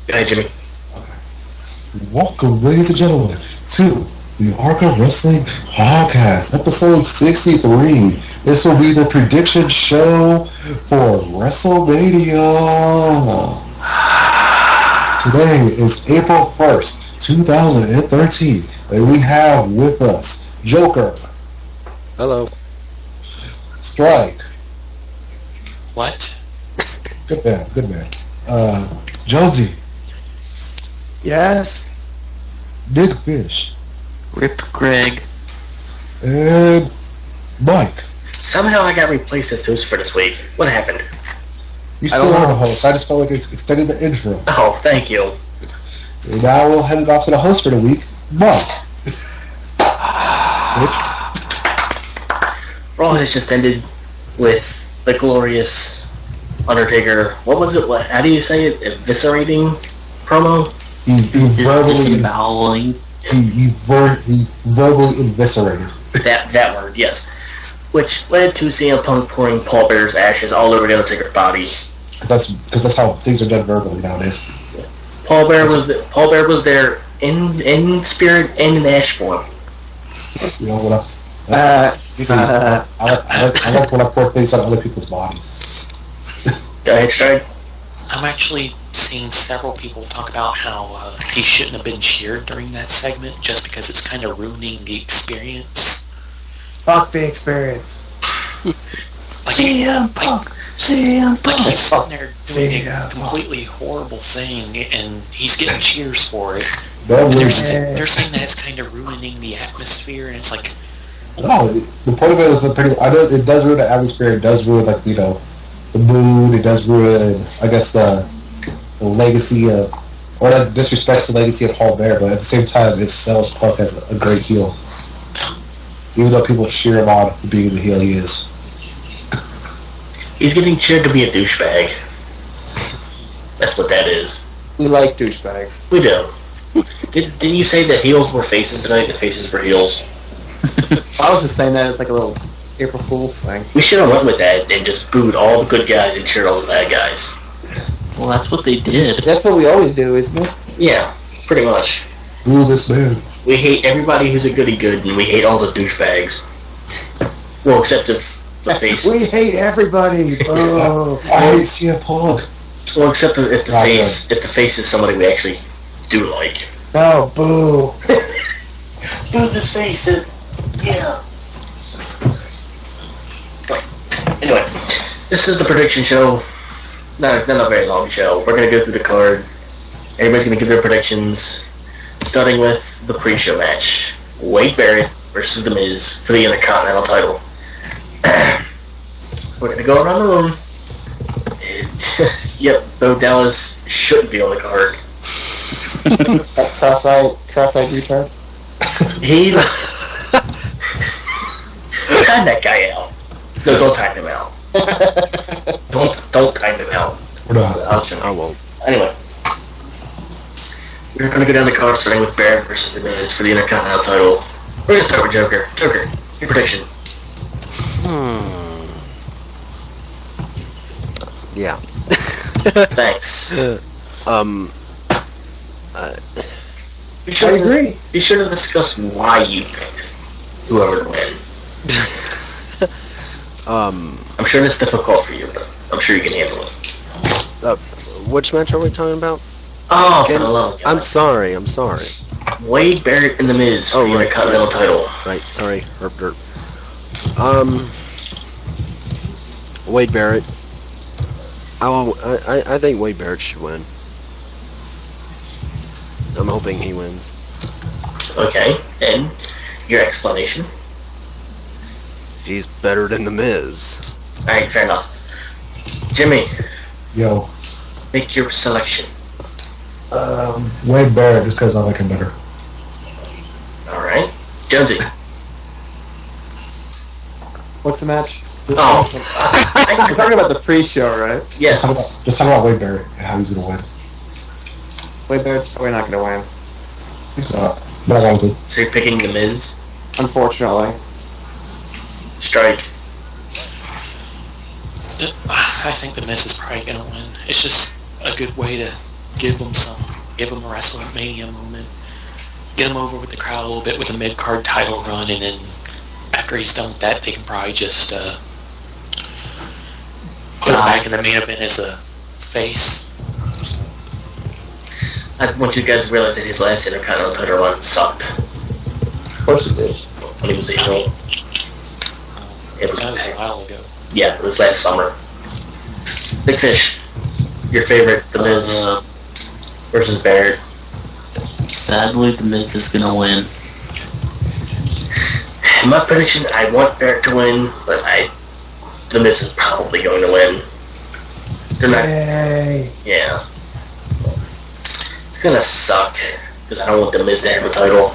Go ahead, Jimmy. Welcome, ladies and gentlemen, to the Arkham Wrestling Podcast, episode 63. This will be the prediction show for Wrestlemania. Today is April 1st, 2013, and we have with us Joker. Hello. Strike. What? Good man. Jonesy. Yes. Big Fish. Rip Greg. And Mike. Somehow I got replaced as host for this week. What happened? You still are the host. I just felt like extending the intro. Oh, thank you. And now we'll head it off to the host for the week, Mike. Raw has just ended with the glorious Undertaker. What was it? How do you say it? Eviscerating promo? He Disemboweling. He verbally eviscerated. That word, yes. Which led to CM Punk pouring Paul Bearer's ashes all over the Undertaker's body. Because that's how things are done verbally nowadays. Paul Bearer was there in spirit and in ash form. You know what? I like when I pour things on other people's bodies. Go ahead, Stride. I'm actually seeing several people talk about how he shouldn't have been cheered during that segment just because it's kind of ruining the experience. Fuck the experience. CM Punk. Like he's sitting there doing a completely horrible thing and he's getting cheers for it. And they're saying that it's kind of ruining the atmosphere, and it's like... No, the point of it is I know it does ruin the atmosphere, it does ruin, like, you know, the mood, it does ruin, I guess, the legacy of, or that disrespects the legacy of Paul Bearer, but at the same time, it sells Punk as a great heel. Even though people cheer him on for being the heel he is. He's getting cheered to be a douchebag. That's what that is. We like douchebags. We do. Didn't you say that heels were faces tonight and the faces were heels? I was just saying that it's like a little April Fool's thing. We should have went with that and just booed all the good guys and cheered all the bad guys. Well, that's what they did. That's what we always do, isn't it? Yeah, pretty much. Ooh, this man. We hate everybody who's a goody good, and we hate all the douchebags. Well, except if the face. We hate everybody. Oh. I hate CM Punk. Well, except if the face is somebody we actually do like. Oh, boo. Boo this face. Yeah. Anyway, this is the prediction show. Not a very long show. We're going to go through the card. Everybody's going to give their predictions, starting with the pre-show match. Wade Barrett versus The Miz for the Intercontinental title. We're going to go around the room. Yep, Bo Dallas shouldn't be on the card. Cross-eyed retard. He... time that guy out. No, don't time him out. Don't time him out. We're not. I won't. Anyway. We're going to go down the card starting with Barrett versus The Miz for the Intercontinental title. We're going to start with Joker. Joker, your prediction. Yeah. Thanks. I agree. You should have discussed why you picked whoever to win. I'm sure that's difficult for you, but I'm sure you can handle it. Which match are we talking about? Oh, for the love of God. I'm sorry. Wade Barrett and The Miz for the Intercontinental title. Right, sorry, Herb Dirt. Wade Barrett. I think Wade Barrett should win. I'm hoping he wins. Okay, and your explanation? He's better than The Miz. Alright, fair enough. Jimmy. Yo. Make your selection. Wade Barrett, just because I like him better. Alright. Jonesy. What's the match? Oh. You're talking about the pre-show, right? Yes. Just talk about Wade Barrett and how he's going to win. Wade Barrett's probably not going to win. He's not. But I want to. So you're picking The Miz? Unfortunately. Strike. I think The Miz is probably going to win. It's just a good way to give him a Wrestlemania moment, get him over with the crowd a little bit with a mid-card title run, and then after he's done with that, they can probably just put him back in the main event as a face. I want you guys to realize that his last Intercontinental title run sucked. Of course it did. When he was 8 years old. It was That was a while ago. Yeah, it was last summer. Big Fish, your favorite, The Miz versus Barrett. Sadly, The Miz is gonna win. My prediction, I want Barrett to win, but The Miz is probably going to win. They're not. Yay! Yeah. It's gonna suck because I don't want The Miz to have a title.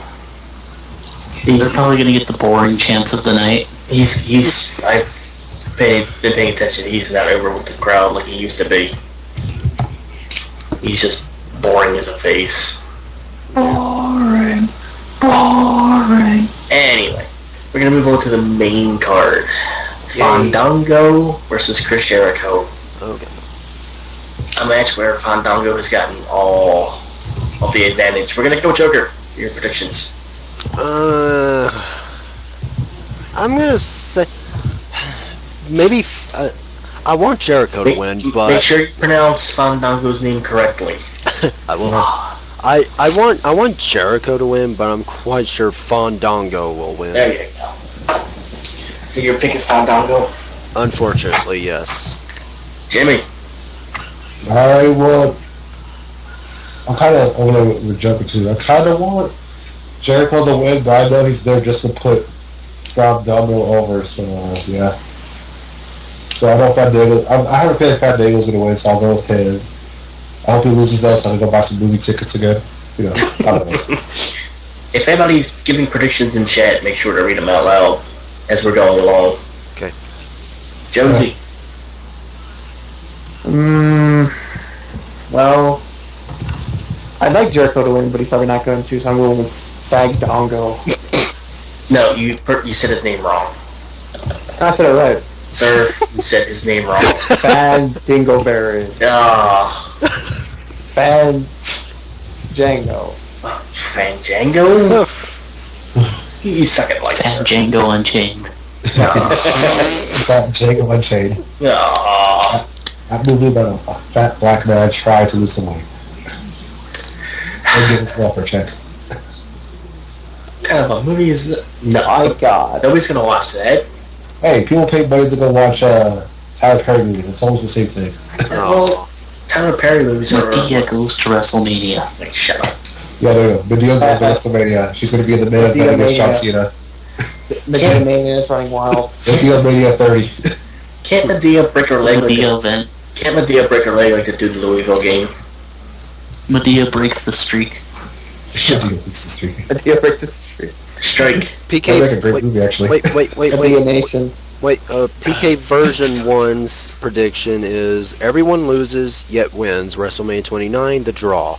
They're probably gonna get the boring chance of the night. I've been paying attention. He's not over with the crowd like he used to be. He's just boring as a face. Boring. Anyway, we're gonna move on to the main card. Fandango versus Chris Jericho. Okay. A match where Fandango has gotten all of the advantage. We're gonna go Joker. Your predictions. I'm gonna say maybe I want Jericho to win, but make sure you pronounce Fandango's name correctly. I will. I want Jericho to win, but I'm quite sure Fandango will win. There you go. So your pick is Fandango? Unfortunately, yes. Jimmy. I'm kind of over there with Joker too. I kind of want Jericho to win, but I know he's there just to put Fandango over, so yeah. So I know Fandango. I have a feeling Fandango's going to win, so I'll go with him. I hope he loses though, so I can go buy some movie tickets again. You know, I don't know. If anybody's giving predictions in chat, make sure to read them out loud as we're going along. Okay. Josie. Well, I'd like Jericho to win, but he's probably not going to, so I'm going with Fandango. No, you said his name wrong. I said it right. Sir, you said his name wrong. Fandango Barrett. Fandango. Fandango? You suck at life, sir. Django Unchained. Jacob Unchained. That movie about a fat black man trying to lose some weight. And get his welfare check. What kind of a movie is that? No, My God. nobody's gonna watch that. Hey, people pay money to go watch Tyler Perry movies. It's almost the same thing. Well, Tyler Perry movies are... Medea goes to WrestleMania. Like, shut up. Yeah, there you go. Medea goes to WrestleMania. She's going to be in the main event against John Cena. Medea Mania is running wild. Medea Mania 30. Can't Medea break her leg Medea event. Can't Medea break her leg like the dude in the Louisville game? Medea breaks the streak. Medea beats the streak. Medea breaks the streak. Strike. That'd make a great movie, actually. Wait. Medea Nation. PK version 1's prediction is everyone loses yet wins. WrestleMania 29, the draw.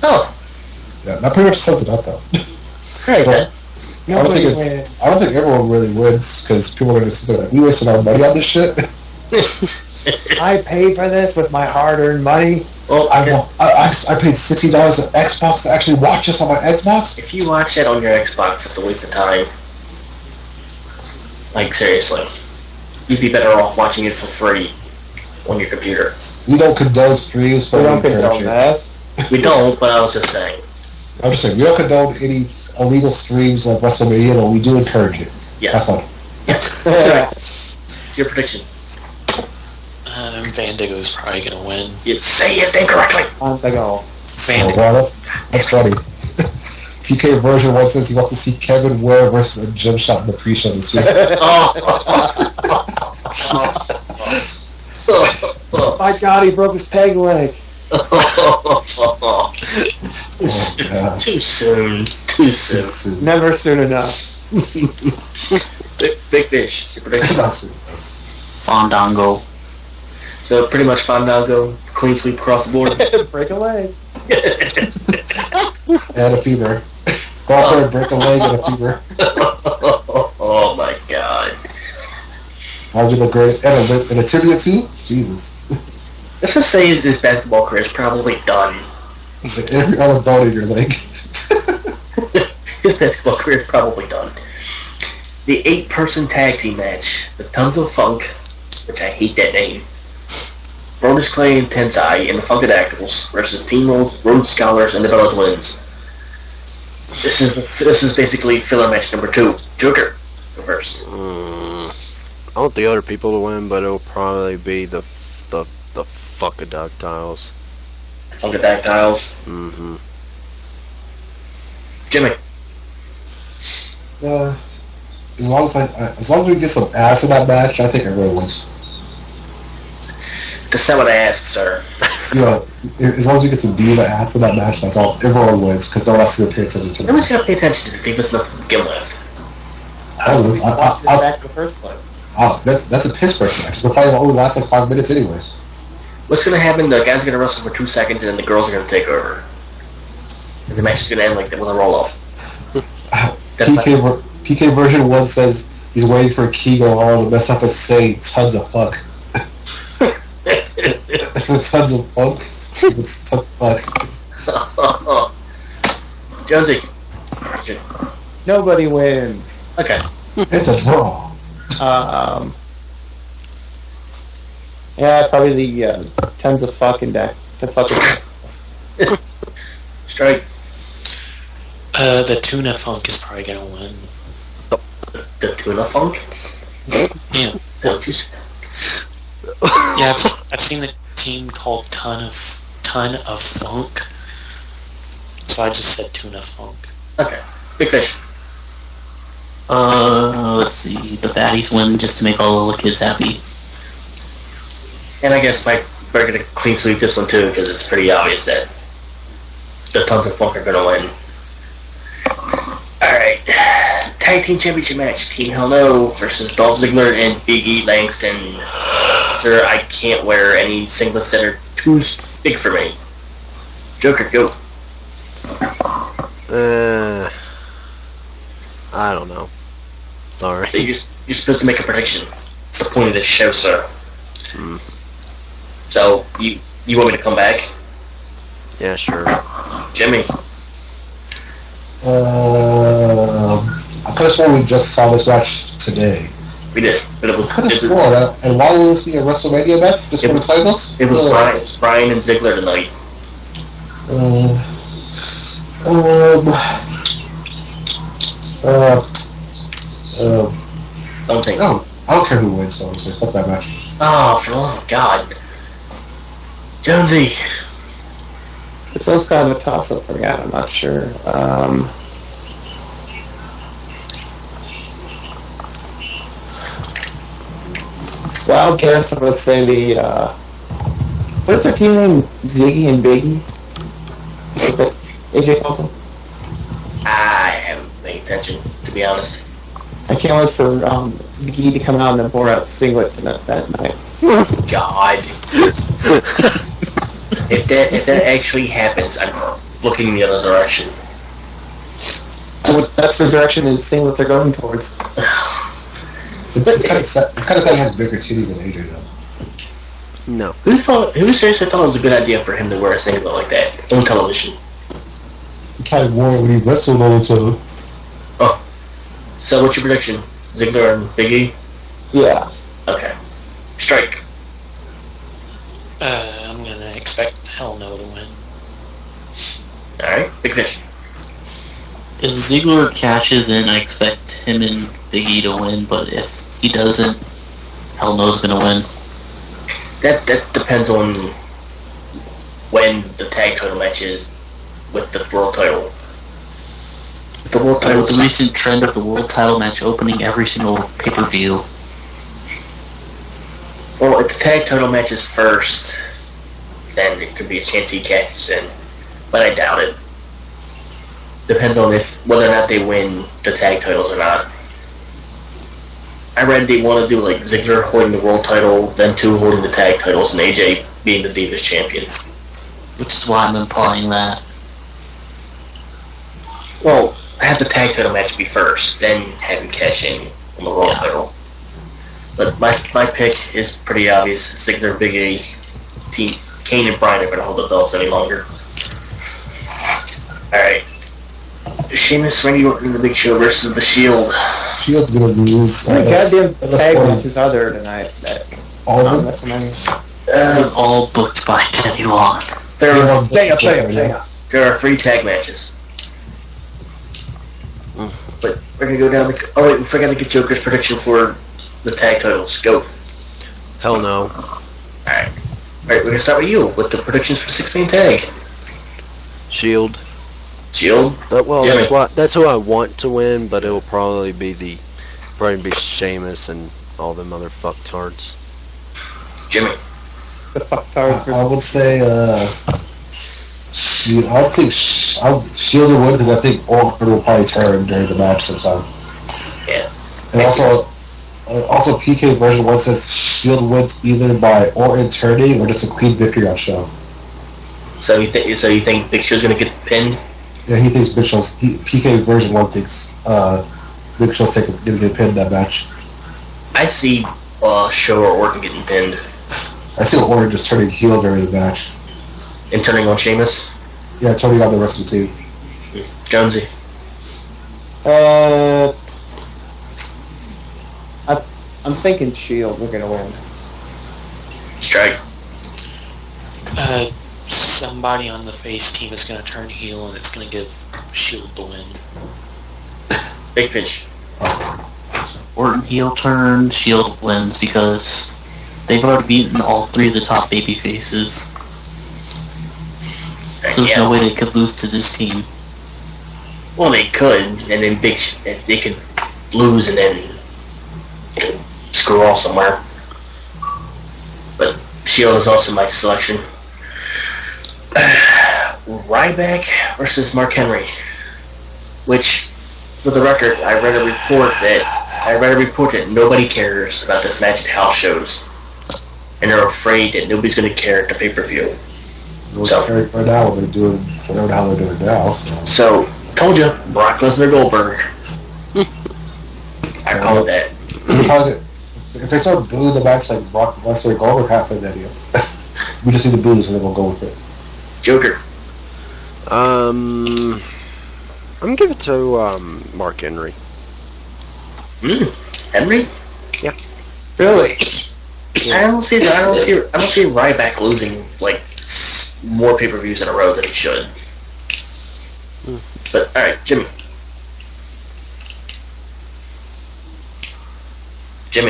Oh, Yeah, that pretty much sums it up, though. right then. I don't think everyone really wins, because people are going to sit there like, we wasted our money on this shit. I paid for this with my hard-earned money. Well, I paid $60 on Xbox to actually watch this on my Xbox? if you watch that on your Xbox, it's a waste of time. Like, seriously. You'd be better off watching it for free on your computer. We don't condone streams, but We we don't encourage condone it. that. We don't, but I was just saying. I'm just saying, we don't condone any illegal streams of WrestleMania, but we do encourage it. Yes. Have fun. Your prediction. Vandigo's probably gonna win. You say his name correctly. Fandango. Oh, Vandigo. wow, that's funny. PK version 1 says he wants to see Kevin Ware versus a gym shot in the pre-show this week. My God, he broke his peg leg. Too soon. Too soon. Never soon enough. Big Fish. Your prediction. Fandango. So pretty much Fandango, clean sweep across the board. Break a leg. And a fever. Go out there and break a leg and a fever. Oh my God. I'll be the great. And a tibia too? Jesus. Let's just say his basketball career is probably done. Like every other bone in your leg. His basketball career is probably done. The 8-person tag team match, the Tons of Funk, which I hate that name, Brodus Clay and Tensai and the Funkadactyls versus Team Rhodes Scholars and the Bella Twins. This is basically filler match number 2. Joker, go first. I want the other people to win, but it'll probably be the Funkadactyls. Funkadactyls. Mm-hmm. Jimmy. As long as we get some ass in that match, I think everyone wins. That's not what I asked, sir. As long as we get some diva ass in that match, that's all. Everyone wins because no one else is going to pay attention to it. No one's going to pay attention to the divas enough to begin with. Back in the first place. That's a piss break match. It'll probably only last like 5 minutes anyways. What's going to happen? The guy's going to wrestle for 2 seconds, and then the girls are going to take over. And the match is going to end like that with a roll-off. PK version 1 says he's waiting for Kegel Hall to mess up and say tons of fuck. It's tons of funk. It's tons of fuck. Jonesy. Nobody wins. Okay. It's a draw. Yeah, probably the Tons of Fucking Deck. The fucking. Strike. The Tuna Funk is probably gonna win. The Tuna Funk? Yeah. What you say? Yeah, I've seen the team called Ton of Funk. So I just said Tuna Funk. Okay. Big Fish. Let's see. The baddies win just to make all the kids happy. And I guess we're going to clean sweep this one too, because it's pretty obvious that the Tons of Funk are going to win. Alright. Tag Team Championship match. Team Hell No versus Dolph Ziggler and Big E Langston. Sir, I can't wear any singlets that are too big for me. Joker, go. I don't know. Sorry. You're supposed to make a prediction. It's the point of this show, sir. So, you want me to come back? Yeah, sure. Jimmy. I could have sworn we just saw this match today. We did, but it was... I could have sworn. And why will this be a WrestleMania match? Just for the titles? It was Bryan and Ziggler tonight. Don't think. I don't care who wins, honestly. Fuck that match. Oh, for the love of God. Jonesy. This was kind of a toss-up for me. I'm not sure. Well, I guess I'm going to say the... what's their team name? Ziggy and Biggie? AJ Colton? I haven't paid attention, to be honest. I can't wait for Big E to come out in a Borat singlet that night. God. If that actually happens, I'm looking the other direction. That's the direction the singlets are going towards. It's kind of sad he has bigger titties than AJ, though. No. Who seriously thought it was a good idea for him to wear a singlet like that on television? He kind of wore it when he wrestled on each other. Oh. So what's your prediction? Ziggler and Big E? Yeah. Okay. Strike. I'm gonna expect Hell No to win. Alright, Big Fish. If Ziggler cashes in, I expect him and Big E to win, but if he doesn't, Hell No's gonna win. That depends on when the tag title match is with the world title. If the world title With the recent trend of the world title match opening every single pay-per-view. Well, if the tag title match is first, then it could be a chance he cashes in. But I doubt it. Depends on whether or not they win the tag titles or not. I read they want to do like Ziggler holding the world title, then two holding the tag titles, and AJ being the Divas champion. Which is why I'm implying that. Well, have the tag title match be first, then have him cash in on the world title. But my pick is pretty obvious. It's Ziggler, Big E, Team Kane and Bryan are going to hold the belts any longer. Alright. Sheamus, Randy Orton, the Big Show versus The Shield. Shield's gonna lose. How many goddamn tag matches are there tonight? All of them? WrestleMania. It was all booked by Teddy Long. There are 3 tag matches. But we're going to go down the... Oh wait, we forgot to get Joker's prediction for the tag titles. Go. Hell no. Alright, we're going to start with you, with the predictions for the 6-man tag. Shield. Shield? Well, Yeah, that's who I want to win, but it will probably be Sheamus and all them other fucktards. Jimmy. The fucktards. I would say, Shield. I think Shield will win because I think Orton will probably turn during the match sometime. Yeah. And also PK version 1 says Shield wins either by Orton turning or just a clean victory on show. So you think Big Show's going to get pinned? Yeah, he thinks PK version 1 thinks Big Show's going to get pinned in that match. I see Show or Orton getting pinned. I see Orton just turning heel during the match. And turning on Sheamus? Yeah, turning on the rest of the team. Jonesy. I'm thinking Shield. We're gonna win. Strike. Somebody on the face team is going to turn heel, and it's going to give Shield the win. Big Fish. Orton heel turn, Shield wins because they've already beaten all 3 of the top baby faces. So there's no way they could lose to this team. Well, they could, and then they could lose and then screw off somewhere. But Shield is also my selection. Ryback versus Mark Henry, which, for the record, I read a report that nobody cares about this match at house shows, and they're afraid that nobody's going to care at the pay-per-view. So right now, they're doing whatever the hell they're doing now. So told you, Brock Lesnar Goldberg. I call it that. If they start booing the match like Brock Lesnar Goldberg happened, then we just need the boos and then we'll go with it. Joker. I'm giving it to Mark Henry. Henry? Yeah. Really? I don't see Ryback losing like more pay-per-views in a row than he should. But alright, Jimmy. I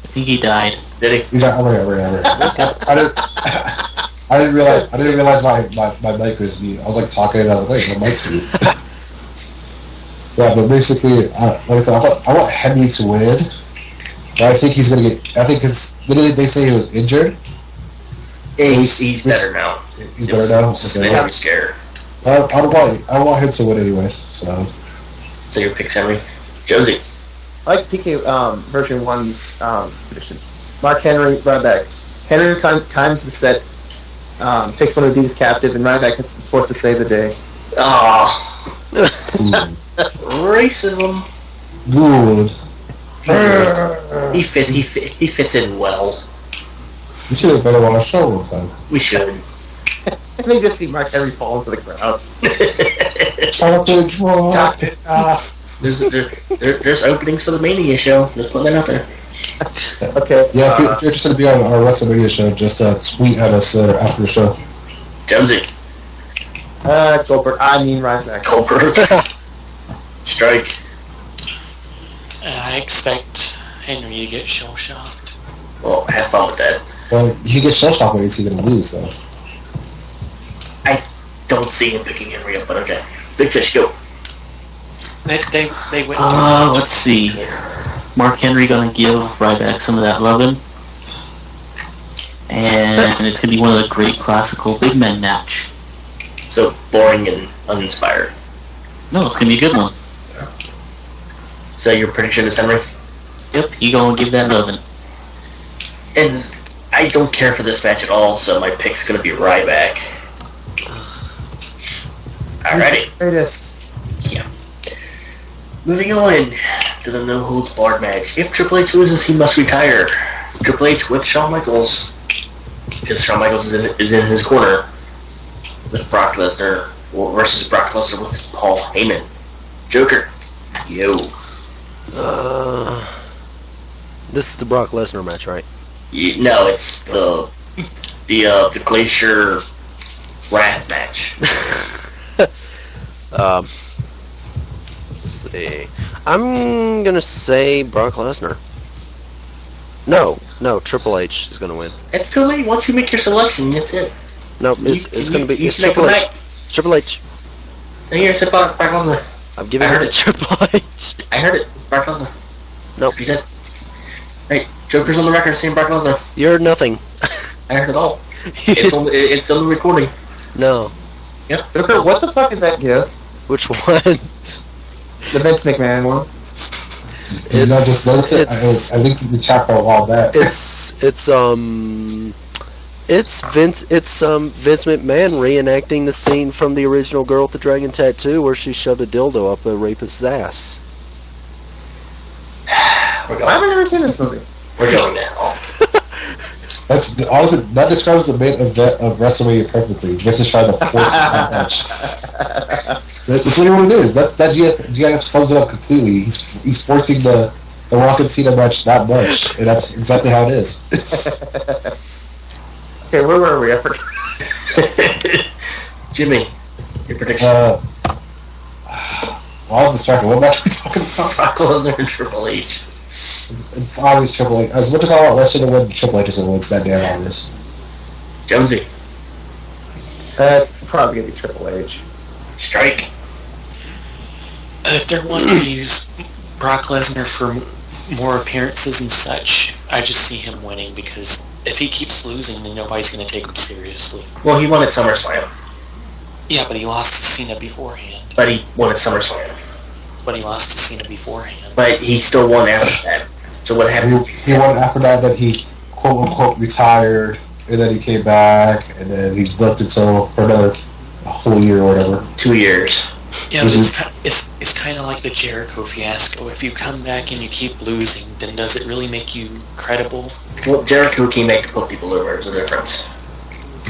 think he died. Did he? He's like, I didn't realize my mic was mute. I was like talking and I was like, my mic's mute. Yeah, but basically, like I said, I want Henry to win. But I think he's gonna get. I think it's literally they say he was injured. Yeah, he's better now. He's better now. It's just an injury scare. I want him to win anyways. So your pick's Henry. Josie. I like PK version 1's prediction. Mark Henry, Ryback. Henry climbs the set, takes one of the Divas captive, and Ryback is forced to save the day. Oh. Racism. Good. He fits in well. We should have been on a show one time. We should. And they just see Mark Henry fall into the crowd. Chocolate drop. There's openings for the Mania show. Just putting that out there. Okay. Yeah, if you're interested to be on our WrestleMania show, just tweet at us after the show. Jonesy. Goldberg. I mean Ryback. Goldberg. Strike. I expect Henry to get shell-shocked. Well, have fun with that. Well, he gets shell-shocked when he's going to lose, though. I don't see him picking Henry up, but okay. Big Fish, go. They went. Let's see. Mark Henry gonna give Ryback some of that loving, and it's gonna be one of the great classical big men match. So boring and uninspired. No, it's gonna be a good one. So your prediction is Henry? Yep, he gonna give that loving. And I don't care for this match at all, so my pick's gonna be Ryback. Alrighty. Greatest. Yeah. Moving on to the no holds barred match. If Triple H loses, he must retire. Triple H with Shawn Michaels because Shawn Michaels is in his corner with Brock Lesnar versus Brock Lesnar with Paul Heyman. Joker. Yo. This is the Brock Lesnar match, right? No, it's the Glacier Wrath match. Let's see. I'm gonna say Brock Lesnar. No, Triple H is gonna win. It's too late. Once you make your selection, that's it. No, it's gonna be Triple H. Triple H. I hear it, Brock Lesnar. I'm giving it to Triple H. I heard it, Brock Lesnar. Nope. You said. Hey, Joker's on the record saying Brock Lesnar. You heard nothing. I heard it all. It's on the recording. No. Yep. Joker, what the fuck is that gift? Which one? The Vince McMahon one. Did you not just notice it? I think the chat for a while back. It's Vince McMahon reenacting the scene from the original Girl with the Dragon Tattoo where she shoved a dildo up a rapist's ass. We're Why have I going. never seen this movie? We're going now. That's honestly that describes the main event of WrestleMania perfectly. Vince is trying to force that match. That's literally what it is. That GIF sums it up completely. He's forcing the Rock and Cena match that much, and that's exactly how it is. Okay, where were we? I forgot. Jimmy, your prediction. Well, I was distracted. What match are we talking about? Brock Lesnar and Triple H. It's always Triple H. As much as I want Lesnar to win, Triple H is going to win. It's that damn obvious. Jonesy. It's probably gonna be Triple H. Strike. If they're wanting to use Brock Lesnar for more appearances and such, I just see him winning because if he keeps losing, then nobody's going to take him seriously. Well, he won at SummerSlam. Yeah, but he lost to Cena beforehand. But he won at SummerSlam. But he lost to Cena beforehand. But he still won after that. So what happened? He won after that he quote unquote retired, and then he came back, and then he's booked until for another whole year or whatever. 2 years. Yeah, but it's kind of like the Jericho fiasco. If you come back and you keep losing, then does it really make you credible? Well, Jericho came back to put people over. There's a difference.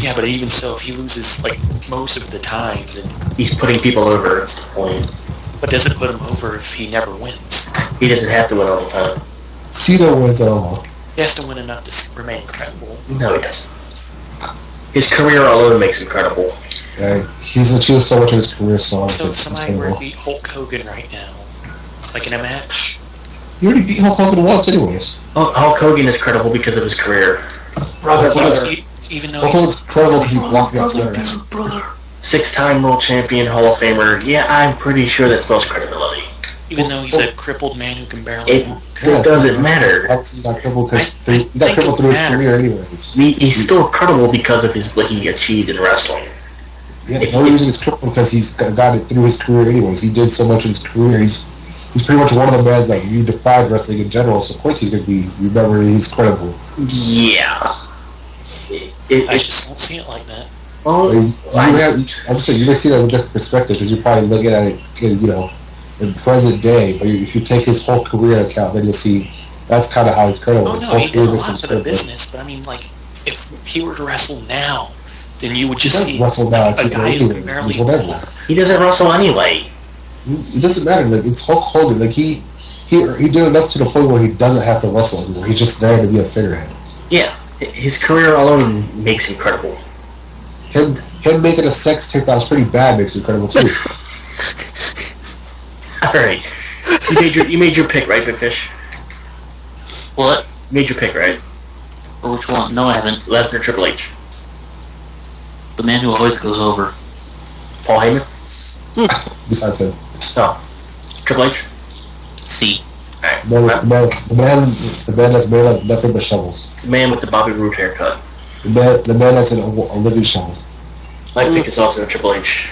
Yeah, but even so, if he loses like most of the time, then He's putting people over. That's the point. but does it put him over if he never wins? He doesn't have to win all the time. Cena wins all. He has to win enough to remain credible. No, he doesn't. His career alone makes him credible. Yeah, he's achieved so much in his career, so So if somebody were to beat Hulk Hogan right now, like in a match, you already beat Hulk Hogan once, anyways. Hulk Hogan is credible because of his career. Brother. even though Hulk he's Hogan's credible because he blocked out there. brother, 6-time world champion, Hall of Famer. Yeah, I'm pretty sure that spells credibility. even though he's a crippled man who can barely It walk. doesn't matter. Obviously, he got crippled because I he got think crippled it through his matters. career, anyways. He's still credible because of what he achieved in wrestling. Yeah, the only reason he's crippled because he's got it through his career, anyways. He did so much in his career. He's pretty much one of the bands that you defied wrestling in general. So of course he's going to be remembered. He's credible. Yeah. I just don't see it like that. Well, I'm just saying you may see it as a different perspective because you're probably looking at it, in present day. But if you take his whole career into account, then you'll see that's kind of how he's credible. Oh His no, whole he career did a makes him lot for the credible. business, but I mean, like, if he were to wrestle now, then you would He just does see wrestle now. It's a guy who can he's barely whatever. walk. he doesn't wrestle anyway. It doesn't matter. Like it's Hulk Hogan. Like he did enough to the point where he doesn't have to wrestle anymore. He's just there to be a figurehead. Yeah, his career alone makes him credible. Him making a sex tape that was pretty bad makes him credible too. All right, you made your pick, right, Big Fish? What? You made your pick, right? Or which one? No, I haven't. Lesnar, Triple H, The man who always goes over. Paul Heyman. Besides him, No, Triple H. C. All right, the man that's made like nothing but shovels. the man with the Bobby Roode haircut. The man that's a living shovel. My pick is also Triple H.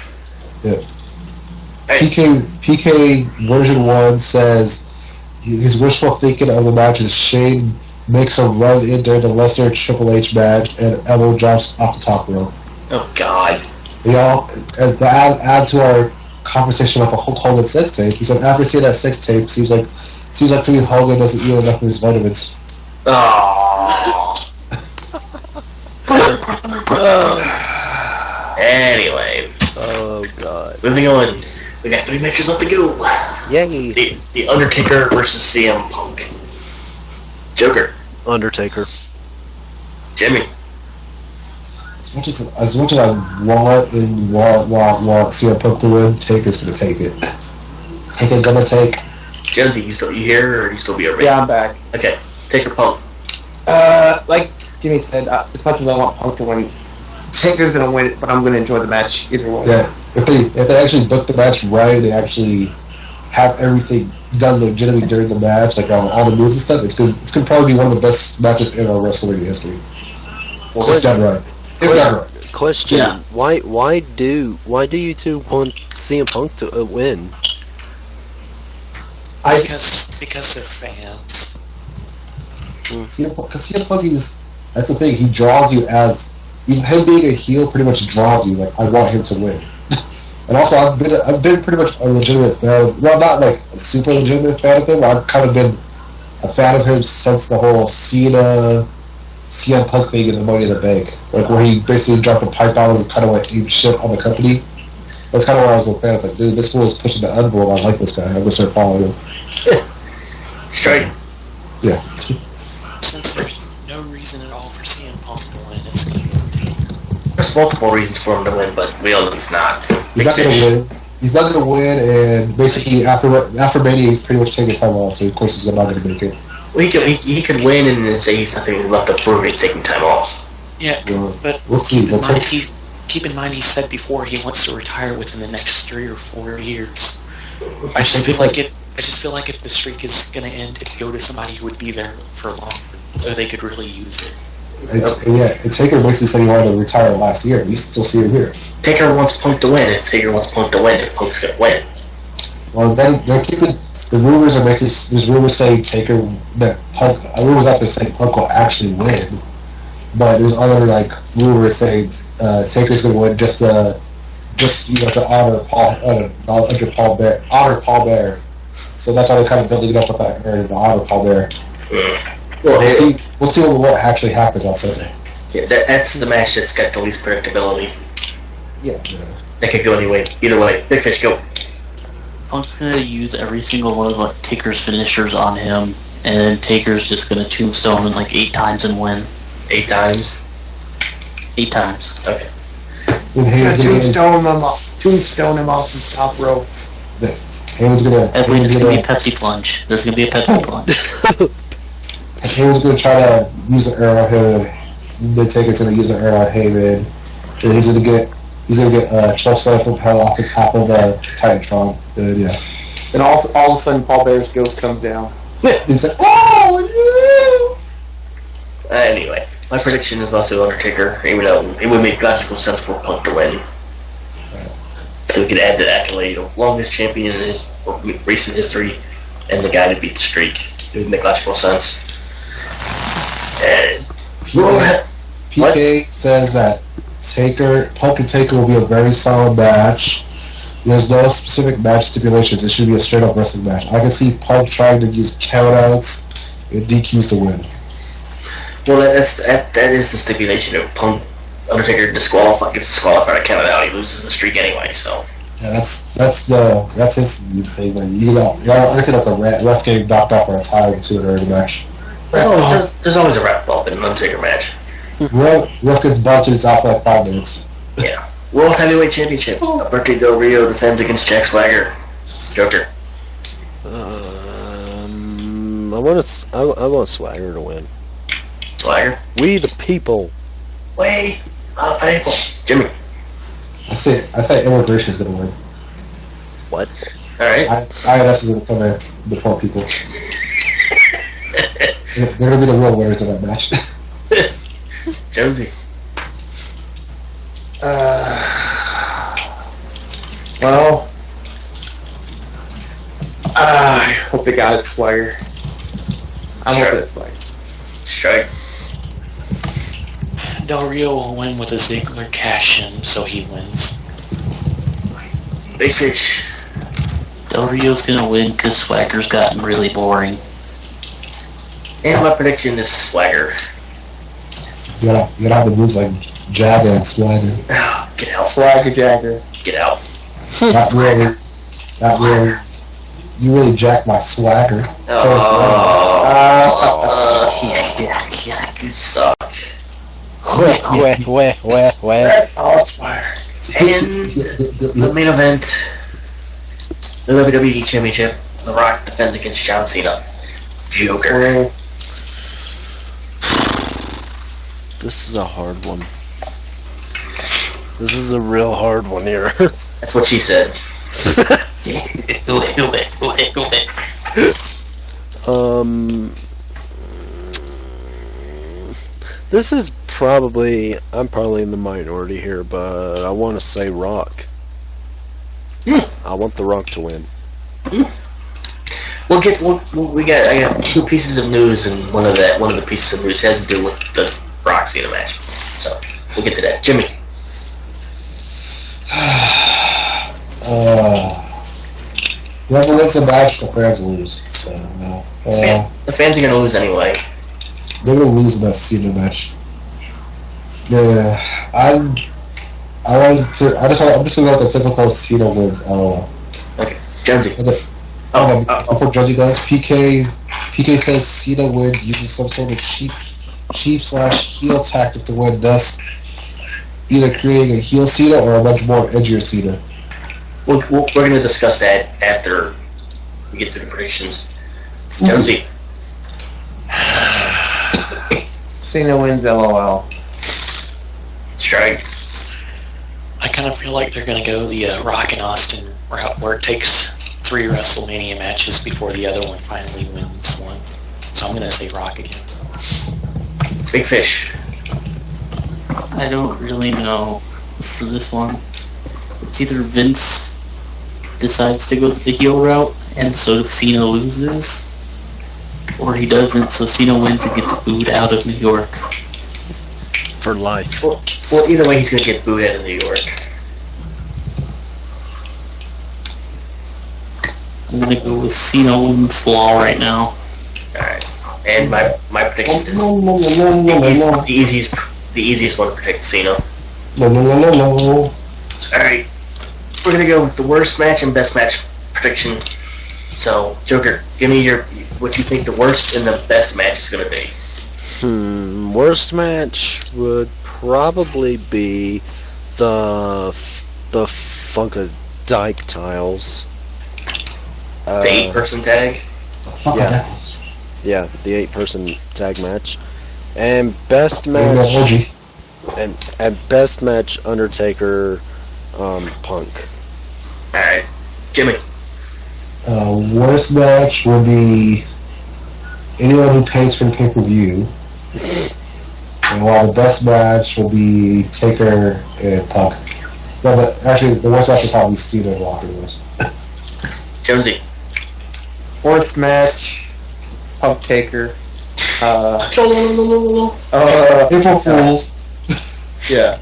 Yeah. Hey. PK version 1 says his wishful thinking of the match is Shane makes a run in during the Lesnar Triple H match and elbow drops off the top rope. Oh God. Y'all, and to add to our conversation about the Hulk Hogan sex tape, he said after seeing that sex tape, seems like to me Hogan doesn't eat enough of his vitamins. Oh. Anyway. Oh god. Moving on. We got 3 matches left to go. Yay. The Undertaker versus CM Punk. Joker. Undertaker. Jimmy. As much as I want CM Punk to win, Taker's gonna take it. Taker gonna take. Jonesy, you here or you still be over? Yeah, I'm back. Okay. Taker Punk. Like Jimmy said, as much as I want Punk to win, Taker's gonna win it, but I'm gonna enjoy the match either way. Yeah, if they actually book the match right, they actually have everything done legitimately during the match, like all the moves and stuff. It's gonna probably be one of the best matches in our Wrestlemania history. Well, it's done right. It's done right. Question: Yeah. Why do you two want CM Punk to win? Because they're fans. Because CM Punk that's the thing. He draws you as even him being a heel pretty much draws you. Like I want him to win. And also, I've been pretty much a legitimate fan. Well, not like a super legitimate fan of him. I've kind of been a fan of him since the whole CM Punk thing in the Money in the Bank, like where he basically dropped a pipe out and kind of went ape shit on the company. That's kind of why I was a fan. It's like, dude, this fool is pushing the envelope. I like this guy. I'm gonna start following him. Straight. Yeah. Since there's no reason at all for CM Punk to win, it's going to be. There's multiple reasons for him to win, but we all know he's not. He's not gonna win. He's not gonna win, and basically after Mania, he's pretty much taking time off. So of course he's not gonna make it. Well, he could win and then say he's nothing left to prove. He's taking time off. Yeah, Well, but we'll see. keep in mind he said before he wants to retire within the next 3 or 4 years. I just feel like if the streak is going to end, it'd go to somebody who would be there for longer, so they could really use it. And Taker basically said he wanted to retire last year. You still see him here. Taker wants Punk to win. If Taker wants Punk to win, then Punk's gonna win. Well, then they're keeping the rumors are basically there's rumors saying rumors out there saying Punk will actually win, but there's other like rumors saying Taker's going to win just to honor Paul Bear. So that's how they're kind of building it up with that narrative to honor Paul Bear. Well, We'll see what actually happens on Sunday. Yeah, that's the match that's got the least predictability. Yeah. That could go anyway. Either way, Big Fish, go. Punk's gonna use every single one of like Taker's finishers on him, and then Taker's just gonna tombstone him like 8 times and win. 8 times? 8 times. Okay. And Heyman's Tombstone him off the top rope. Heyman's gonna. I believe there's gonna be a Pepsi plunge. There's gonna be a Pepsi plunge. Heyman's gonna try to use an arrow on him, and then Taker's gonna use an arrow on Heyman, and he's gonna get chokeslam from hell off the top of the Titantron. And yeah. Then all of a sudden, Paul Bear's ghost comes down. He's like, oh no! Anyway, my prediction is also Undertaker, even though it would make logical sense for Punk to win. So we could add the accolade of longest champion in his recent history, and the guy to beat the streak. It would make logical sense. And PK says that Punk and Taker will be a very solid match. There's no specific match stipulations. It should be a straight-up wrestling match. I can see Punk trying to use countouts and DQs to win. Well, that is the stipulation of Punk. Undertaker gets disqualified on count out. He loses the streak anyway. So yeah, that's his thing. Like, like I said, that's a ref getting knocked off for a time too during the match. there's always a ref bump in an Undertaker match. Ref gets bumped and it's out for like 5 minutes. Yeah. World Heavyweight Championship. Alberto Del Rio defends against Jack Swagger. Joker. I want Swagger to win. Swagger. We the people. Way of people. Jimmy. I say Immigration is gonna win. What? All right. INS is gonna come in before people. They're gonna be the real winners of that match. Jonesy. Well, I hope they got it, Swagger. I'm hoping it's Swagger. Strike. Del Rio will win with a Ziggler cash-in, so he wins. Big Fish. Del Rio's gonna win because Swagger's gotten really boring. And my prediction is Swagger. You gotta have the moves like Jagger and Swagger. Oh, get out. Swagger Jagger. Get out. Not really. Not really. You really jacked my swagger. Yeah, you suck. Weh. Oh, Swagger. And the main event, the WWE Championship, The Rock defends against John Cena. Joker. This is a hard one. This is a real hard one here. That's what she said. This is probably, I'm probably in the minority here, but I want to say Rock. I want The Rock to win. I got two pieces of news, and one of the pieces of news has to do with the Rock Cena match. So we'll get to that. Jimmy. Whoever wins the match, the fans lose. So, no. The fans are gonna lose anyway. They're gonna lose in that Cena match. Yeah, I'm just gonna go with the typical Cena wins. LOL. Okay, Jonesy. Before Jonesy goes, PK says Cena wins using some sort of cheap /heel tactic to win, thus either creating a heel Cena or a much more edgier Cena. We're going to discuss that after we get to the predictions. Jonesy. Cena wins, LOL. Strike. I kind of feel like they're going to go the Rock and Austin route where it takes 3 WrestleMania matches before the other one finally wins one. So I'm going to say Rock again. Big Fish. I don't really know for this one. It's either Vince decides to go the heel route, and so Cena loses, or he doesn't, so Cena wins and gets booed out of New York. For life. Well, either way, he's going to get booed out of New York. I'm gonna go with Cena wins Law right now. Alright. And my prediction is the easiest one to predict Cena. Alright. We're going to go with the worst match and best match prediction. So, Joker, give me what you think the worst and the best match is going to be. Worst match would probably be the Funkadelic Tiles. The 8-person tag? Yeah, the 8-person tag match. And best match... And best match, Undertaker, Punk. Alright. Jimmy. Worst match would be anyone who pays for the pay-per-view. And while the best match will be Taker and Punk. No, but actually, the worst match would probably be Cena and Rock anyways. Jonesy. Worst match, Punk Taker. April Fools. Yeah.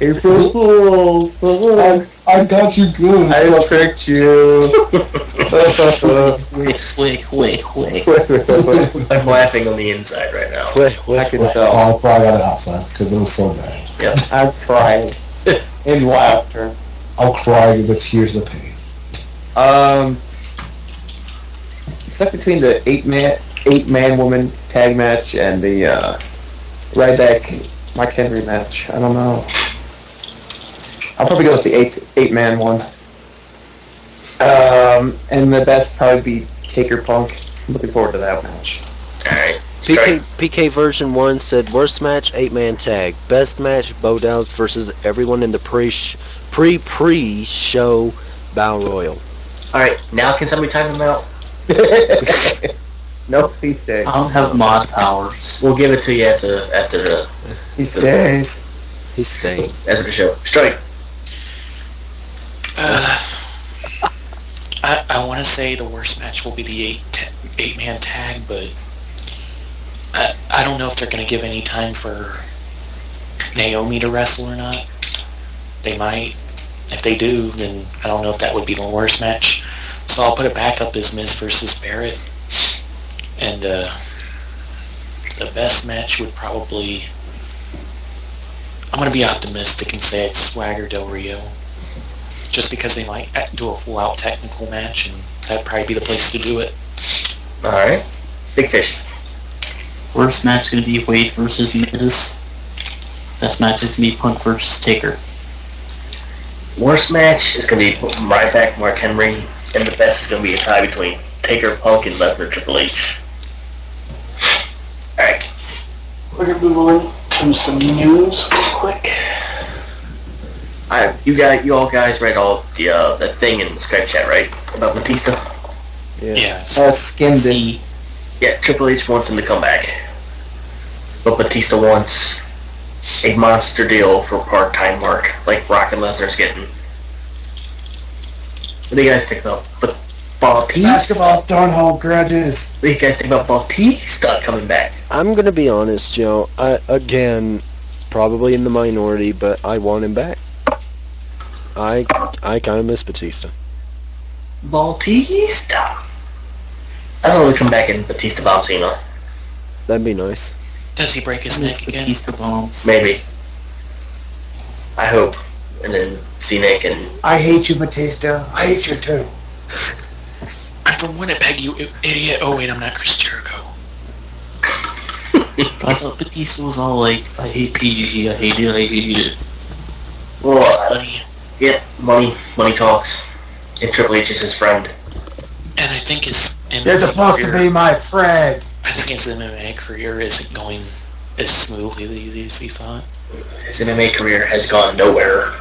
April Fools. I got you good. I tricked you. Wait. I'm laughing on the inside right now. I can tell. I'll cry on the outside because it was so bad. Yep. I'm crying in laughter. I'll cry in the tears of pain. Stuck between the 8-man woman tag match and the Ryback Mark Henry match. I don't know. I'll probably go with the 8-man one. And the best probably be Taker Punk. I'm looking forward to that match. Alright. PK version 1 said worst match 8-man tag, best match Bo Dallas versus everyone in the pre-show Battle Royal. Alright, now can somebody time them out? No, he stays. I don't have mod powers. We'll give it to you after the He stays. He's staying. after the show. Strike. I want to say the worst match will be the 8-man tag, but I don't know if they're going to give any time for Naomi to wrestle or not. They might. If they do, then I don't know if that would be the worst match. So I'll put it back up as Miz versus Barrett. And the best match would probably... I'm going to be optimistic and say it's Swagger Del Rio. Just because they might do a full-out technical match, and that'd probably be the place to do it. Alright. Big Fish. Worst match is going to be Wade versus Miz. Best match is going to be Punk versus Taker. Worst match is going to be Ryback, Mark Henry, and the best is going to be a tie between Taker, Punk, and Lesnar, Triple H. Alright. We're going to move on to some news real quick. You all guys read all the thing in the Skype chat, right? About Batista? Yeah. Skimmed it. Yeah, Triple H wants him to come back. But Batista wants a monster deal for part-time work, like Brock and Lesnar's getting. What do you guys think about Batista? Basketball's don't hold grudges. What do you guys think about Batista coming back? I'm gonna be honest, Joe. Again, probably in the minority, but I want him back. I kind of miss Batista. Batista. I thought we'd come back and Batista bomb Cena. That'd be nice. Does he break his neck again? Batista bombs. Maybe. I hope. And then Cena can. I hate you, Batista. I hate you too. I'm from Winnipeg, you idiot. Oh wait, I'm not Chris Jericho. I thought Batista was all like, I hate PG, I hate it. Well, That's funny. yeah, money talks. And Triple H is his friend. And I think his You're supposed to be my friend. I think his MMA career isn't going as smoothly as he thought. His MMA career has gone nowhere.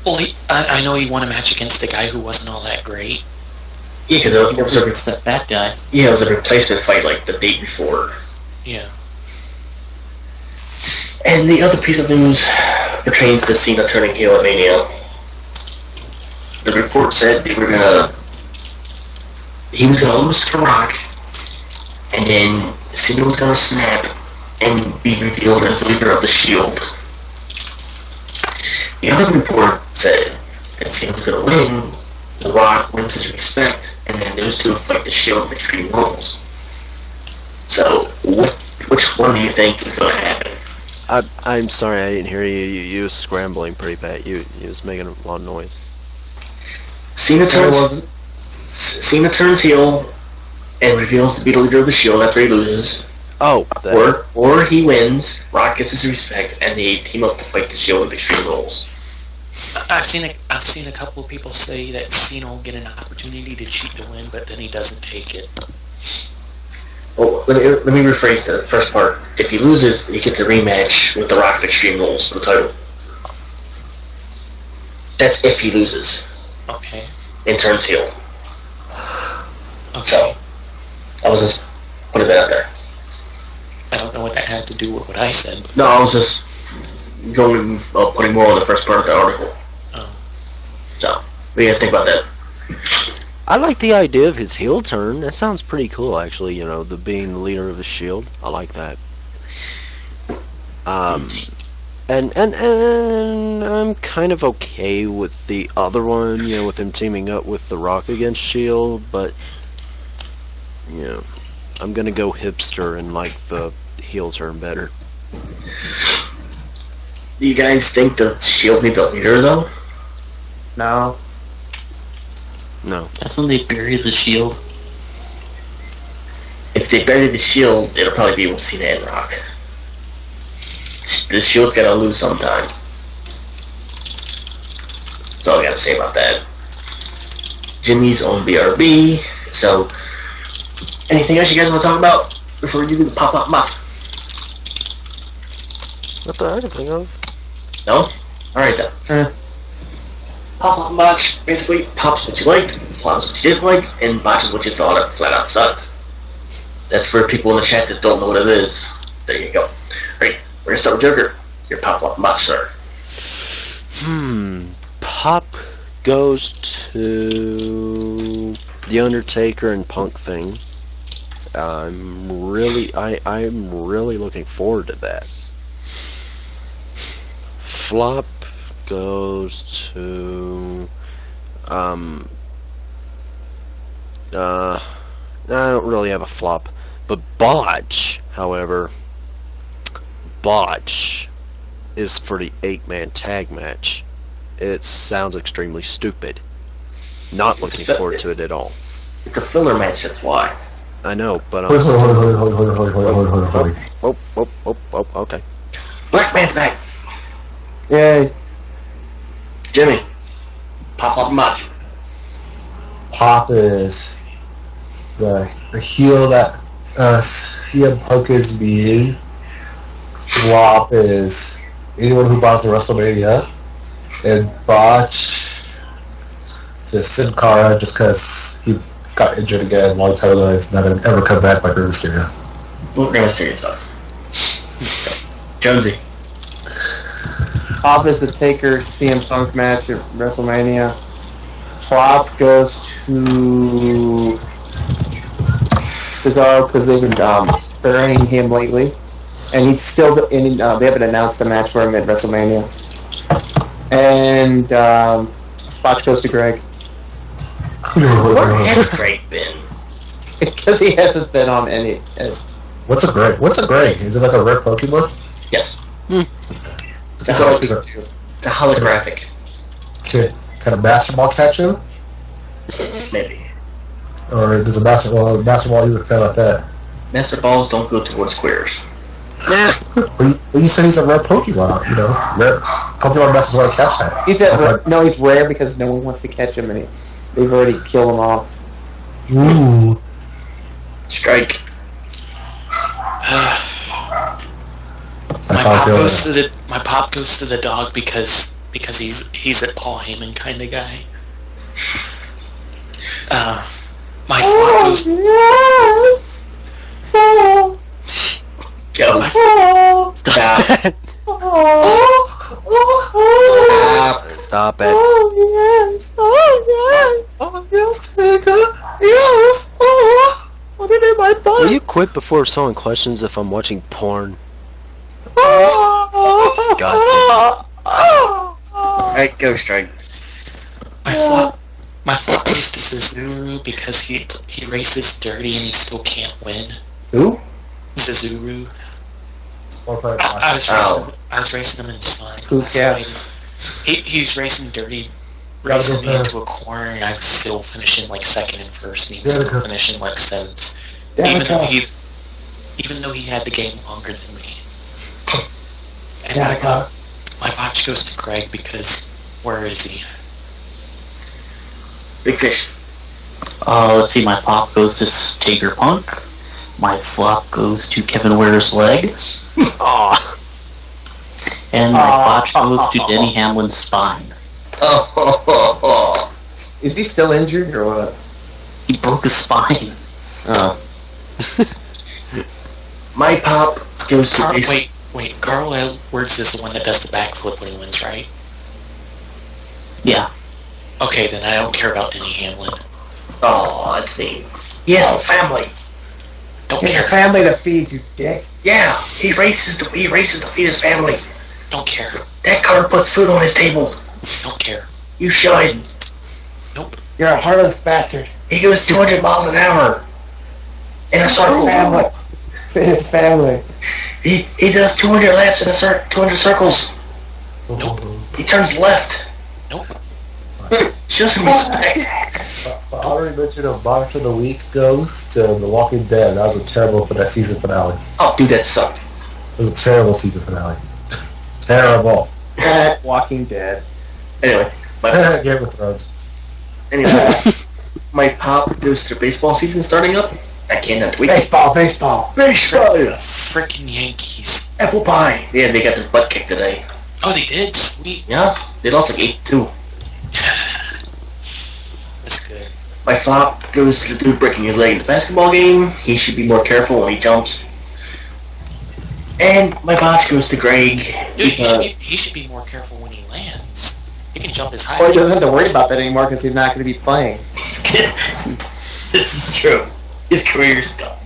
Well, I know he won a match against a guy who wasn't all that great. Yeah, because It's that fat guy. it was a replacement fight like the day before. Yeah. And the other piece of news pertains to Cena turning heel at Mania. The report said he was gonna lose to Rock, and then Cena was gonna snap and be revealed as the leader of the Shield. The other report said that Cena was gonna win, The Rock wins his respect, and then those two fight the Shield in Extreme Rules. So, which one do you think is gonna happen? I'm sorry, I didn't hear you. You was scrambling pretty bad. You was making a lot of noise. Cena turns heel and reveals to be the leader of the Shield after he loses. Oh, Or he wins, Rock gets his respect, and they team up to fight the Shield with Extreme Rules. I've seen a couple of people say that Cena will get an opportunity to cheat to win, but then he doesn't take it. Well, let me rephrase the first part. If he loses, he gets a rematch with The Rock at Extreme Rules for the title. That's if he loses Okay. and turns heel. Okay. So, I was just putting that out there. I don't know what that had to do with what I said. No, I was just putting more on the first part of the article. Oh. So, what do you guys think about that? I like the idea of his heel turn. That sounds pretty cool, actually. You know, being the leader of the Shield. I like that. And I'm kind of okay with the other one. You know, with him teaming up with The Rock against Shield. But you know, I'm gonna go hipster and like the heel turn better. Do you guys think the Shield needs a leader, though? No. No. That's when they bury the Shield. If they bury the Shield, it'll probably be with Cena and Rock. The Shield's gotta lose sometime. That's all I gotta say about that. Jimmy's on BRB, so... Anything else you guys want to talk about before we do the pop-up match? Not that I can think of. No? Alright then. Pop-up match, basically, pops what you liked, flops what you didn't like, and botches what you thought it flat out sucked. That's for people in the chat that don't know what it is. There you go. Alright, we're gonna start with Joker. Your pop-up match, sir. Pop goes to The Undertaker and Punk thing. I'm really looking forward to that. Flop goes to I don't really have a flop, but botch, however, is for the 8-man tag match. It sounds extremely stupid. Not looking forward to it at all. It's a filler match, that's why. I know, but I'm okay. Black Man's back. Yay. Jimmy. Pop match. Pop is the heel that CM Punk is being. Flop is anyone who buys the Wrestlemania. And Botch to Sin Cara just because he got injured again a long time ago. He's not going to ever come back like Rey Mysterio. Well, Rey Mysterio sucks. Jonesy. Pop is the Taker CM Punk match at WrestleMania. Flop goes to Cesaro because they've been burying him lately. And he's still, they haven't announced a match for him at WrestleMania. And Botch goes to Greg. Where has Greg been? Because he hasn't been on any. What's a Greg? Is it like a rare Pokemon? Yes. It's a holographic. Okay. Can a basketball catch him? Maybe. Or does a basketball even fail at that? Master balls don't go towards squares. Yeah. Well, you said he's a rare Pokemon, Rare Pokemon masters want to catch that. He's rare because no one wants to catch him, and they've already killed him off. Ooh. Strike. That's how I feel. My pop goes to the dog because he's a Paul Heyman kind of guy. My flop goes. Go. Stop. Stop it. Oh, yes. Oh, yes. Oh, yes, Taker. Yes. Oh, what did my butt? Will you quit before someone questions if I'm watching porn? God. Alright, go, Strike. My flop goes to Cesaro because he races dirty and he still can't win. Who? Cesaro. I I was racing him in slime. Who cares? He was racing dirty, racing me into a corner, and I was still finishing like second and first, and he was still finishing like seventh. Even though he had the game longer than me. And my botch goes to Greg because where is he? Big Fish. Let's see, my pop goes to Taker Punk. My flop goes to Kevin Ware's leg. Aw. And my botch goes to Denny Hamlin's spine. Oh. Is he still injured or what? He broke his spine. Oh. My pop goes to... Wait, Carl Edwards is the one that does the backflip when he wins, right? Yeah. Okay, then I don't care about Denny Hamlin. Oh, that's me. He has a family. Don't He has care. a family to feed, you dick. Yeah, he races to feed his family. Don't care. That car puts food on his table. Don't care. You should. Nope. You're a heartless bastard. He goes 200 miles an hour. In a circle. His family. He does 200 laps in 200 circles. Nope. He turns left. Nope. Show some respect. I already mentioned a Botch of the Week goes to The Walking Dead. That was a terrible for that season finale. Oh, dude, that sucked. It was a terrible season finale. Terrible. Walking Dead. Anyway, Game of Thrones. My pop goes to baseball season starting up. I cannot wait. Baseball. Frickin' Yankees. Apple pie. Yeah, they got their butt kicked today. Oh, they did? Sweet. Yeah, they lost like 8-2. That's good. My flop goes to the dude breaking his leg in the basketball game. He should be more careful when he jumps. And my botch goes to Greg. Dude, he should be more careful when he lands. He can jump as high Well, as he doesn't have to worry about that anymore because he's not going to be playing. This is true. His career's done.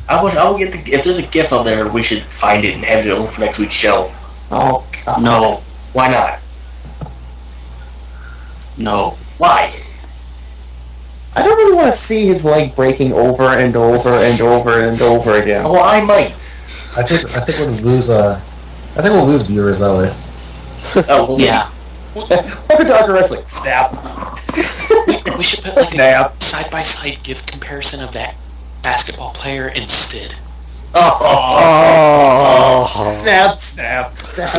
I will get if there's a GIF on there, we should find it and have it over for next week's show. Oh, God. No. Why not? No. Why? I don't really want to see his leg breaking over and over and over and over again. Well, I might. I think when we lose I think we'll lose viewers that way. Oh, well, Yeah. Welcome to Arc Wrestling. Snap. We should put like Snap. a side-by-side GIF comparison of that basketball player and Sid. Oh. Snap. Snap. Snap.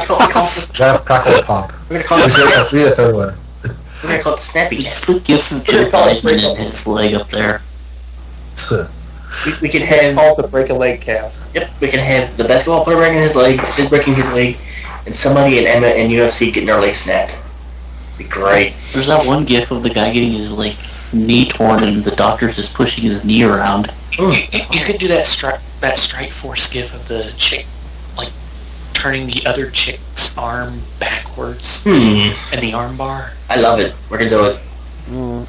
That crackle pop. We're gonna call We it. need a third one. We're gonna call it the Snappy We Cat. just put gifts of Joe Theismann and his leg up there. We can And have. call it the break a leg cast. Yep, we can have the basketball player breaking his leg, Sid breaking his leg, and somebody in UFC getting their leg snapped. Be great. There's that one gif of the guy getting his like knee torn and the doctor's just pushing his knee around. You could do that Strike Force GIF of the chick, like turning the other chick's arm backwards in the arm bar. I love it. We're gonna do it. Mm.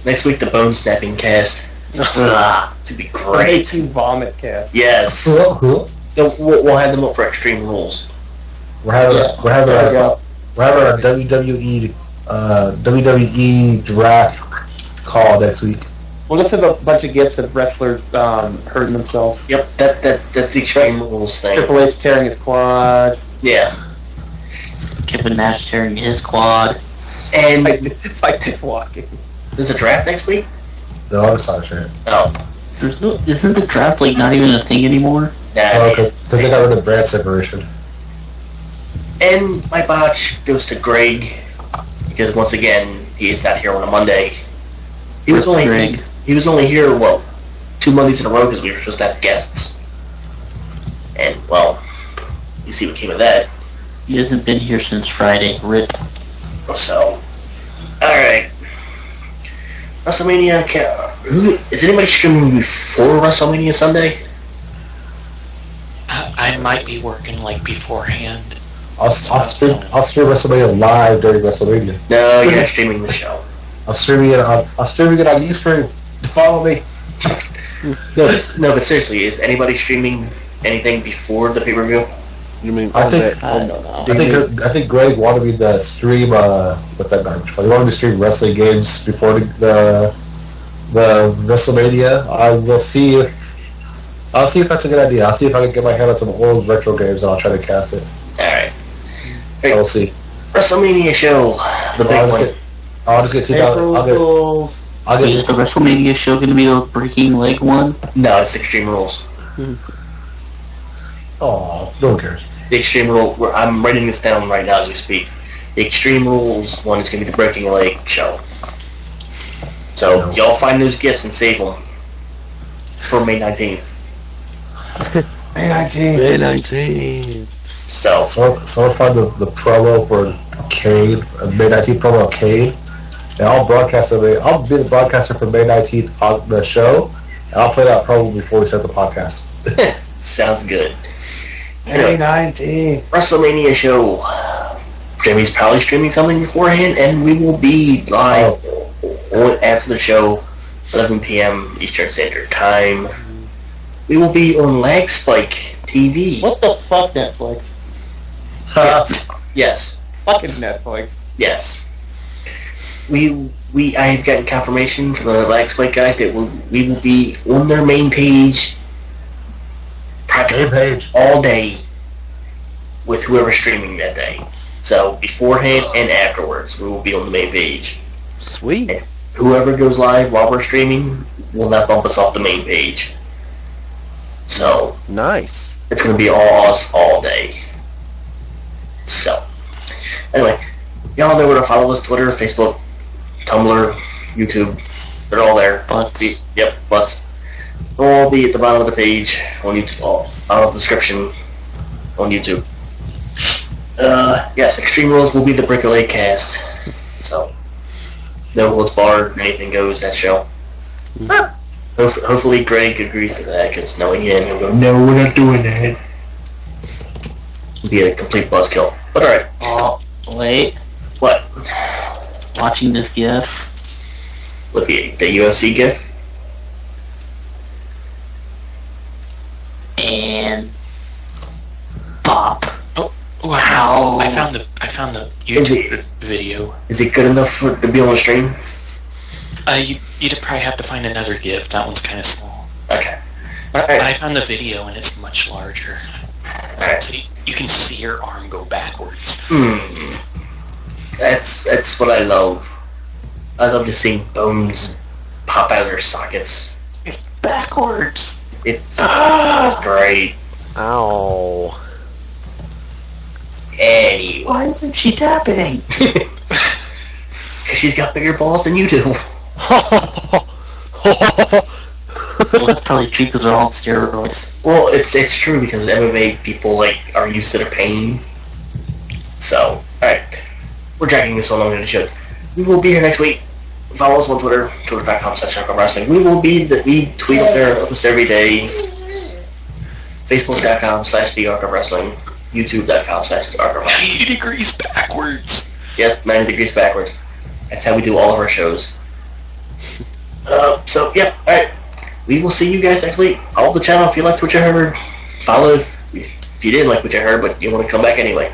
Next week, the bone snapping cast. To be Great great. team vomit cast. Yes. Cool. So we'll have them up for Extreme Rules. We're having Yeah. There we go. our WWE draft call next week. We'll just have a bunch of gifts of wrestlers hurting themselves. Yep, that's the Extreme Rules thing. Triple H tearing his quad. Yeah. Kevin Nash tearing his quad. And Like just walking. there's a draft next week? No, I'm sorry, sure. Oh. There's no, isn't the draft like not even a thing anymore? Nah, Oh, because they got rid of brand separation. And my botch goes to Greg, because once again, he is not here on a Monday. He was only Greg. he was only here, 2 Mondays in a row because we were supposed to have guests. And, you see what came of that. He hasn't been here since Friday. Rip. So, alright. WrestleMania, is anybody streaming before WrestleMania Sunday? I might be working like beforehand. I'll stream WrestleMania live during WrestleMania. No, you're not streaming the show. I'm streaming it on Ustream. Follow me. No, but seriously, is anybody streaming anything before the pay-per-view? You mean I all think- that? I don't know. I think Greg wanted me to stream what's that garbage called? He wanted me to stream wrestling games before the WrestleMania. I'll see if that's a good idea. I'll see if I can get my hand on some old retro games and I'll try to cast it. Alright. We'll see. WrestleMania show, the big one. I'll just get 2,000. I'll Is get the WrestleMania show going to be the breaking leg one? No, it's Extreme Rules. Oh, no one cares. The Extreme Rule, I'm writing this down right now as we speak. The Extreme Rules one is going to be the Breaking a Leg show. So, No. y'all find those gifts and save them for May 19th. May 19th. May 19th. So, Someone find the promo for Cade, May 19th promo of Cade, and I'll broadcast it. I'll be the broadcaster for May 19th on the show, and I'll play that promo before we start the podcast. sounds good. May 19th. WrestleMania show. Jimmy's probably streaming something beforehand, and we will be live after the show, 11 p.m. Eastern Standard Time. We will be on Lag Spike TV. What the fuck, Netflix? Yes. Fucking Netflix. Yes. I have gotten confirmation from the Lag Spike guys that we will be on their main page practically page. all day with whoever's streaming that day. So beforehand and afterwards, we will be on the main page. Sweet. And whoever goes live while we're streaming will not bump us off the main page. So Nice. it's going to be all us all day. So anyway, y'all know where to follow us: Twitter, Facebook, Tumblr, YouTube. They're all there. Butts. Yep, butts. They'll all be at the bottom of the page on YouTube, out of the description on YouTube. Yes, Extreme Rules will be the Brick Lake cast. So, no holds barred, anything goes, that show. Hopefully Greg agrees to that, because knowing him, he'll go, no, we're not doing that. It'll be a complete buzzkill. But alright. Oh, wait. What? Watching this GIF. Look at the UFC GIF? And pop. Oh, I found the YouTube video. Is it good enough to be on the stream? You'd probably have to find another GIF. That one's kind of small. Okay. But I found the video and it's much larger. Alright. So You can see her arm go backwards. That's what I love. I love just seeing bones pop out of their sockets. Backwards. It's great. Ow. Anyway. Why isn't she tapping? She's got bigger balls than you do. Well, that's probably true because they're all on steroids. Well, it's true because MMA people are used to the pain. So, alright. We're dragging this so long than it should. We will be here next week. Follow us on Twitter, twitter.com/ArchiveWrestling. We tweet up there almost every day. Facebook.com/TheArchiveWrestling. YouTube.com/TheArchiveWrestling. 90 degrees backwards. Yep, 90 degrees backwards. That's how we do all of our shows. So, yeah, alright. We will see you guys next week. Follow the channel if you liked what you heard. Follow if you didn't like what you heard, but you want to come back anyway.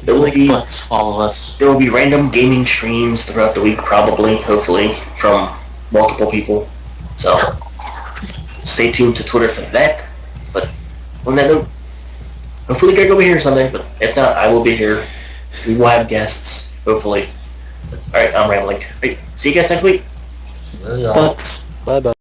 There will be random gaming streams throughout the week, probably, hopefully, from multiple people. So, stay tuned to Twitter for that. But, on that note, hopefully Greg will be here Sunday, but if not, I will be here. We will have guests, hopefully. Alright, I'm rambling. Alright, see you guys next week. Yeah. Bucks. Bye-bye.